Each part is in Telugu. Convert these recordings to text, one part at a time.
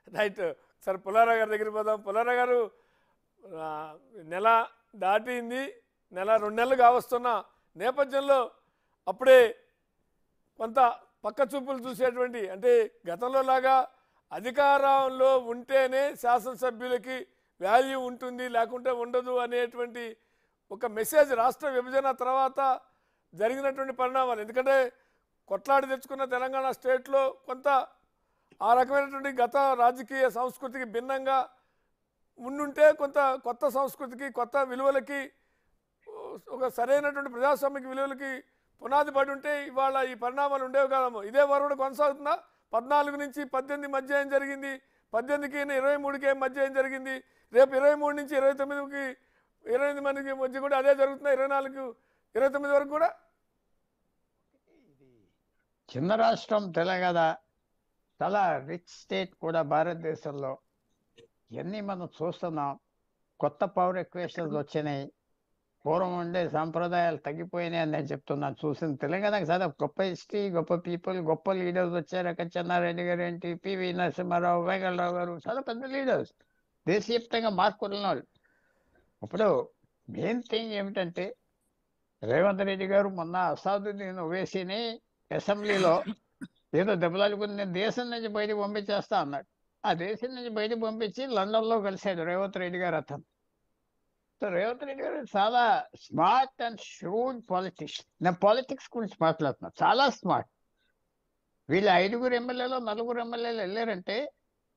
రైట్. సరే పుల్లారావు గారి దగ్గరికి పోదాం. పుల్లారావు గారు, ఆ, నెల దాటింది, నెల 2 నెలలు కావస్తున్న నేపథ్యంలో అప్పుడే కొంత పక్క చూపులు చూసేటువంటి, అంటే గతంలో లాగా అధికారంలో ఉంటేనే శాసనసభ్యులకి వాల్యూ ఉంటుంది లేకుంటే ఉండదు అనేటువంటి ఒక మెసేజ్ రాష్ట్ర విభజన తర్వాత జరిగినటువంటి పరిణామాలు. ఎందుకంటే కొట్లాడి తెచ్చుకున్న తెలంగాణ స్టేట్లో కొంత ఆ రకమైనటువంటి గత రాజకీయ సంస్కృతికి భిన్నంగా ఉండుంటే కొంత కొత్త సంస్కృతికి కొత్త విలువలకి ఒక సరైనటువంటి ప్రజాస్వామిక విలువలకి పునాది పడి ఉంటే ఇవాళ ఈ పరిణామాలు ఉండేవి కాదమ్మో. ఇదే వరవడ కొనసాగుతుందా? 14 నుంచి 18 మధ్య ఏం జరిగింది, 18కి 23కి మధ్య ఏం జరిగింది, రేపు 23 నుంచి 29కి 28 మందికి మధ్య కూడా అదే జరుగుతుందా? 24 29 వరకు కూడా చిన్న రాష్ట్రం తెలంగాణ చాలా రిచ్ స్టేట్ కూడా భారతదేశంలో. ఇవన్నీ మనం చూస్తున్నాం. కొత్త పవర్ ఈక్వేషన్స్ వచ్చినాయి, పూర్వం ఉండే సాంప్రదాయాలు తగ్గిపోయినాయి అని నేను చెప్తున్నాను. చూసిన తెలంగాణకు చాలా గొప్ప హిస్టరీ, గొప్ప పీపుల్, గొప్ప లీడర్స్ వచ్చారు. అక్కడ చెన్నారెడ్డి గారు ఏంటి, పివి నరసింహారావు, వెంకటరావు గారు, చాలా పెద్ద లీడర్స్, దేశవ్యాప్తంగా మార్పులు వాళ్ళు. ఇప్పుడు మెయిన్ థింగ్ ఏమిటంటే రేవంత్ రెడ్డి గారు మొన్న అసాదుద్దీన్ ఓవైసీని అసెంబ్లీలో ఏదో దెబ్బలాడుకుని నేను దేశం నుంచి బయటకు పంపించేస్తా అన్నాడు. ఆ దేశం నుంచి బయటకు పంపించి లండన్లో కలిశాడు రేవంత్ రెడ్డి గారు అతను. సో రేవంత్ రెడ్డి గారు చాలా స్మార్ట్ అండ్ ష్రూడ్ పాలిటిషియన్. నేను పాలిటిక్స్ గురించి మాట్లాడుతున్నా, చాలా స్మార్ట్. వీళ్ళు 5 ఎమ్మెల్యేలు 4 ఎమ్మెల్యేలు వెళ్ళారంటే,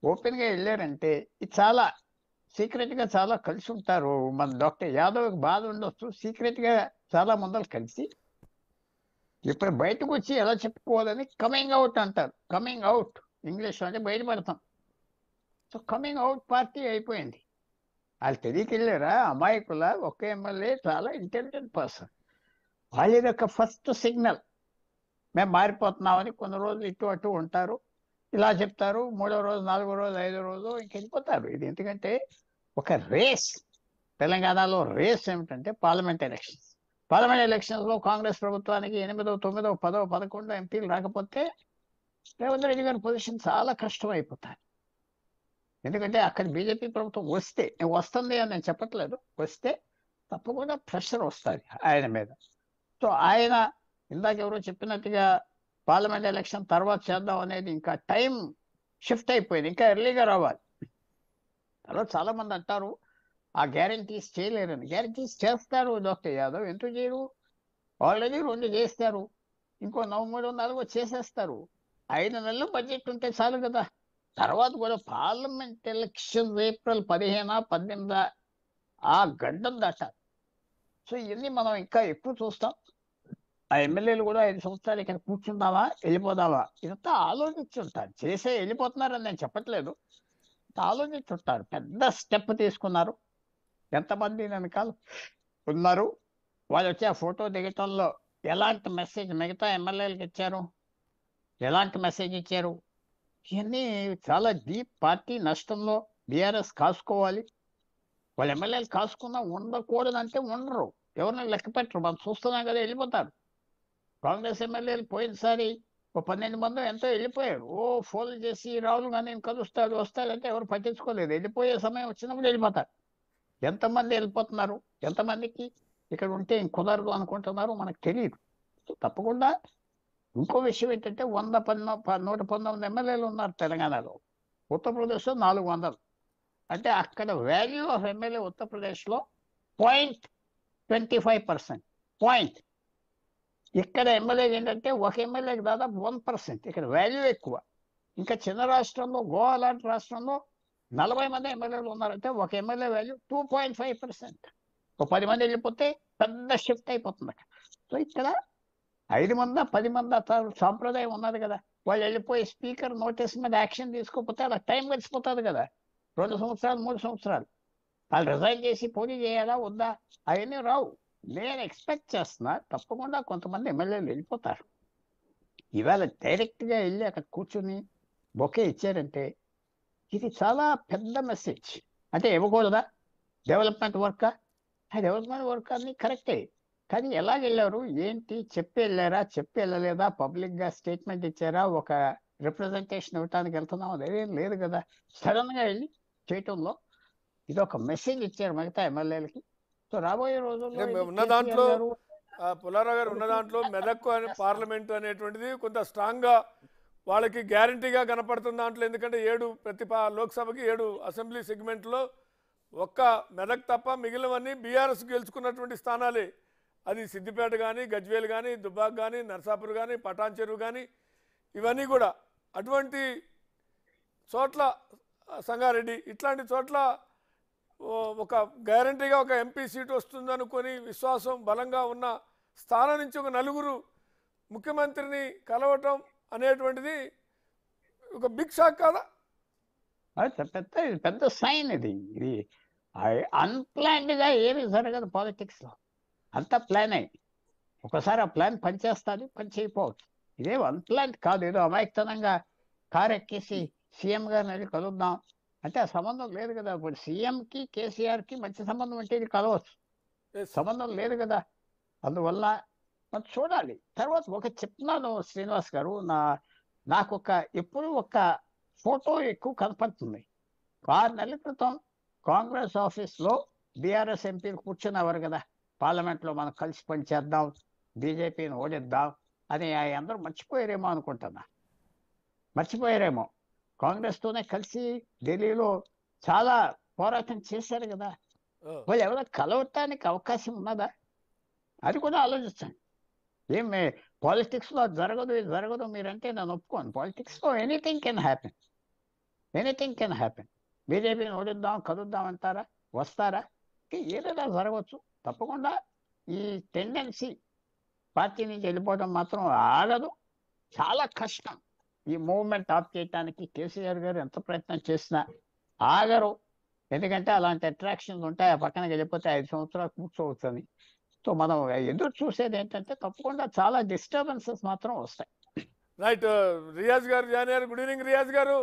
ఓపెన్గా వెళ్ళారంటే ఇది చాలా సీక్రెట్గా చాలా కలిసి ఉంటారు. మన డాక్టర్ యాదవ్కి బాధ ఉండొచ్చు, సీక్రెట్గా చాలా మందలు కలిసి ఇప్పుడు బయటకు వచ్చి ఎలా చెప్పుకోవాలని కమింగ్ అవుట్ అంటారు. కమింగ్ అవుట్ ఇంగ్లీష్ అంటే బయటపడతాం. సో కమింగ్ అవుట్ పార్టీ అయిపోయింది. వాళ్ళు తెలియకి వెళ్ళారా అమాయకుల, ఒక్క ఎమ్మెల్యే చాలా ఇంటెలిజెంట్ పర్సన్. వాళ్ళ యొక్క ఫస్ట్ సిగ్నల్ మేము మారిపోతున్నామని. కొన్ని రోజులు ఇటు అటు ఉంటారు, ఇలా చెప్తారు, 3వ రోజు 4వ రోజు 5వ రోజు ఇంక వెళ్ళిపోతారు. ఇది ఎందుకంటే ఒక రేస్. తెలంగాణలో రేస్ ఏమిటంటే పార్లమెంట్ ఎలక్షన్స్. పార్లమెంట్ ఎలక్షన్స్లో కాంగ్రెస్ ప్రభుత్వానికి 8, 9, 10, 11 ఎంపీలు రాకపోతే రేవంత్ రెడ్డి గారి పొజిషన్ చాలా కష్టం అయిపోతారు. ఎందుకంటే అక్కడ బీజేపీ ప్రభుత్వం వస్తే, వస్తుంది అని నేను చెప్పట్లేదు, వస్తే తప్పకుండా ప్రెషర్ వస్తుంది ఆయన మీద. సో ఆయన ఇందాక ఎవరో చెప్పినట్టుగా పార్లమెంట్ ఎలక్షన్ తర్వాత చేద్దాం అనేది ఇంకా టైం షిఫ్ట్ అయిపోయింది, ఇంకా ఎర్లీగా రావాలి. తర్వాత చాలా మంది అంటారు ఆ గ్యారంటీస్ చేయలేరని. గ్యారంటీస్ చేస్తారు డాక్టర్ యాదవ్, ఎందుకు చేయరు? ఆల్రెడీ 2 చేస్తారు, ఇంకో 3, 4 చేసేస్తారు. 5 నెలలు బడ్జెట్ ఉంటే చాలు కదా. తర్వాత కూడా పార్లమెంట్ ఎలక్షన్ ఏప్రిల్ 15, 18 ఆ గడ్డం దాటాలి. సో ఇవన్నీ మనం ఇంకా ఎక్కువ చూస్తాం. ఆ ఎమ్మెల్యేలు కూడా 5 సంవత్సరాలు ఇక్కడ కూర్చుందామా వెళ్ళిపోదామా ఇదంతా ఆలోచించుంటారు. చేసే వెళ్ళిపోతున్నారని నేను చెప్పట్లేదు, ఆలోచించుంటారు. పెద్ద స్టెప్ తీసుకున్నారు. ఎంతమంది వెనకాల ఉన్నారు, వాళ్ళు వచ్చి ఆ ఫోటో దిగటంలో ఎలాంటి మెసేజ్ మిగతా ఎమ్మెల్యేలకు ఇచ్చారు, ఎలాంటి మెసేజ్ ఇచ్చారు, ఇవన్నీ చాలా డీప్. పార్టీ నష్టంలో బీఆర్ఎస్ కాసుకోవాలి. వాళ్ళ ఎమ్మెల్యేలు కాసుకున్నా ఉండకూడదంటే ఉండరు, ఎవరిని లెక్క పెట్టరు. మనం చూస్తున్నాం కదా, వెళ్ళిపోతారు. కాంగ్రెస్ ఎమ్మెల్యేలు పోయినసారి 12 మంది ఎంతో వెళ్ళిపోయారు. ఫోన్లు చేసి రాహుల్ గాంధీని కలుస్తాడు వస్తాడంటే ఎవరు పట్టించుకోలేదు. వెళ్ళిపోయే సమయం వచ్చినప్పుడు వెళ్ళిపోతారు. ఎంతమంది వెళ్ళిపోతున్నారు, ఎంతమందికి ఇక్కడ ఉంటే కుదరదు అనుకుంటున్నారు మనకు తెలియదు. తప్పకుండా ఇంకో విషయం ఏంటంటే 119 ఎమ్మెల్యేలు ఉన్నారు తెలంగాణలో. ఉత్తరప్రదేశ్లో 400. అంటే అక్కడ వాల్యూ ఆఫ్ ఎమ్మెల్యే ఉత్తరప్రదేశ్లో 0.25%. పాయింట్. ఇక్కడ ఎమ్మెల్యే ఏంటంటే ఒక ఎమ్మెల్యేకి దాదాపు 1%. ఇక్కడ వాల్యూ ఎక్కువ. ఇంకా చిన్న రాష్ట్రంలో గోవా లాంటి రాష్ట్రంలో 40 మంది ఎమ్మెల్యేలు ఉన్నారంటే ఒక ఎమ్మెల్యే వాల్యూ 2.5%. ఒక 10 మంది వెళ్ళిపోతే పెద్ద షిఫ్ట్ అయిపోతుంది. సో ఇక్కడ 5 మంది 10 మంది సాంప్రదాయం ఉన్నది కదా. వాళ్ళు వెళ్ళిపోయి స్పీకర్ నోటీస్ మీద యాక్షన్ తీసుకోకపోతే అలా టైం గడిచిపోతుంది కదా. 2 సంవత్సరాలు 3 సంవత్సరాలు వాళ్ళు రిజైన్ చేసి పోటీ చేయాలా వద్దా అవన్నీ రావు. నేను ఎక్స్పెక్ట్ చేస్తున్నా తప్పకుండా కొంతమంది ఎమ్మెల్యేలు వెళ్ళిపోతారు. ఇవాళ డైరెక్ట్గా వెళ్ళి అక్కడ కూర్చుని బొకే ఇచ్చారంటే ఇది చాలా పెద్ద మెసేజ్. అంటే ఇవ్వకూడదా? డెవలప్మెంట్ వర్కా? ఆ డెవలప్మెంట్ వర్క్ అని కరెక్టే, కానీ ఎలాగ వెళ్ళారు ఏంటి? చెప్పి వెళ్ళారా, చెప్పి వెళ్ళలేదా, పబ్లిక్గా స్టేట్మెంట్ ఇచ్చారా, ఒక రిప్రజెంటేషన్ ఇవ్వడానికి వెళ్తున్నాం అదేం లేదు కదా. సడన్ గా వెళ్ళి చేయటంలో ఇది ఒక మెసేజ్ ఇచ్చారు మిగతా ఎమ్మెల్యేలకి. సో రాబోయే రోజుల్లో అంటే ఇది ఉన్న కేసీఆర్ దాంట్లో గారు పుల్లారావు గారు ఉన్న దాంట్లో మెదక్ అనే పార్లమెంటు అనేటువంటిది కొంత స్ట్రాంగ్గా వాళ్ళకి గ్యారంటీగా కనపడుతుంది దాంట్లో. ఎందుకంటే ప్రతి లోక్సభకి 7 అసెంబ్లీ సెగ్మెంట్లో ఒక్క మెదక్ తప్ప మిగిలినవన్నీ బీఆర్ఎస్ గెలుచుకున్నటువంటి స్థానాలే. అది సిద్దిపేట కానీ, గజ్వేల్ కానీ, దుబ్బాక్ కానీ, నర్సాపూర్ కానీ, పటాన్ చెరువు కానీ, ఇవన్నీ కూడా అటువంటి చోట్ల సంగారెడ్డి ఇట్లాంటి చోట్ల ఒక గ్యారంటీగా ఒక ఎంపీ సీటు వస్తుందనుకొని విశ్వాసం బలంగా ఉన్న స్థానం నుంచి ఒక నలుగురు ముఖ్యమంత్రిని కలవటం అనేటువంటిది ఒక బిగ్ షాక్ కాదా? పెద్ద సైన్ ఇది. ఇది అన్ప్లాన్డ్ గా ఏమి జరగదు పాలిటిక్స్ లో, అంతా ప్లాన్ అయ్యి ఒకసారి ఆ ప్లాన్ పనిచేస్తుంది, పని చేయకపోవచ్చు. ఇదేం అన్ప్లాన్ కాదు, ఏదో అమాయకతనంగా కారు ఎక్కేసి సీఎం గారిని వెళ్ళి కలుద్దాం అంటే ఆ సంబంధం లేదు కదా. ఇప్పుడు సీఎంకి కేసీఆర్కి మంచి సంబంధం అంటే ఇది కలవచ్చు, సంబంధం లేదు కదా. అందువల్ల మనం చూడాలి. తర్వాత ఒక చెప్తున్నాను శ్రీనివాస్ గారు, నాకు ఎప్పుడు ఒక ఫోటో ఎక్కువ కనపడుతుంది. 6 నెలల క్రితం కాంగ్రెస్ ఆఫీస్లో బీఆర్ఎస్ ఎంపీలు కూర్చున్నవారు కదా, పార్లమెంట్లో మనం కలిసి పనిచేద్దాం, బీజేపీని ఓడిద్దాం అని అందరూ మర్చిపోయారేమో అనుకుంటున్నా. మర్చిపోయారేమో. కాంగ్రెస్తోనే కలిసి ఢిల్లీలో చాలా పోరాటం చేశారు కదా. వాళ్ళు ఎవరో కలవటానికి అవకాశం ఉన్నదా అది కూడా ఆలోచించండి. ఏమి పాలిటిక్స్లో జరగదు ఇది జరగదు మీరంటే నేను ఒప్పుకోను. పాలిటిక్స్లో anything can happen, anything can happen. బీజేపీని ఓడిద్దాం కలుద్దాం అంటారా, వస్తారా, ఏదైనా జరగవచ్చు. తప్పకుండా ఈ టెండెన్సీ పార్టీ నుంచి వెళ్ళిపోవడం మాత్రం ఆగదు, చాలా కష్టం. ఈ మూవ్మెంట్ ఆఫ్ చేయడానికి కేసీఆర్ గారు ఎంత ప్రయత్నం చేసినా ఆగరు. ఎందుకంటే అలాంటి అట్రాక్షన్స్ ఉంటాయి, ఆ పక్కన వెళ్ళిపోతే 5 సంవత్సరాలు కూర్చోవచ్చని. సో మనం ఎదురు చూసేది ఏంటంటే తప్పకుండా చాలా డిస్టర్బెన్సెస్ మాత్రం వస్తాయి. రైట్. రియాజ్ గారు జాయిన్ అయ్యారు. గుడ్ ఈవినింగ్ రియాజ్ గారు.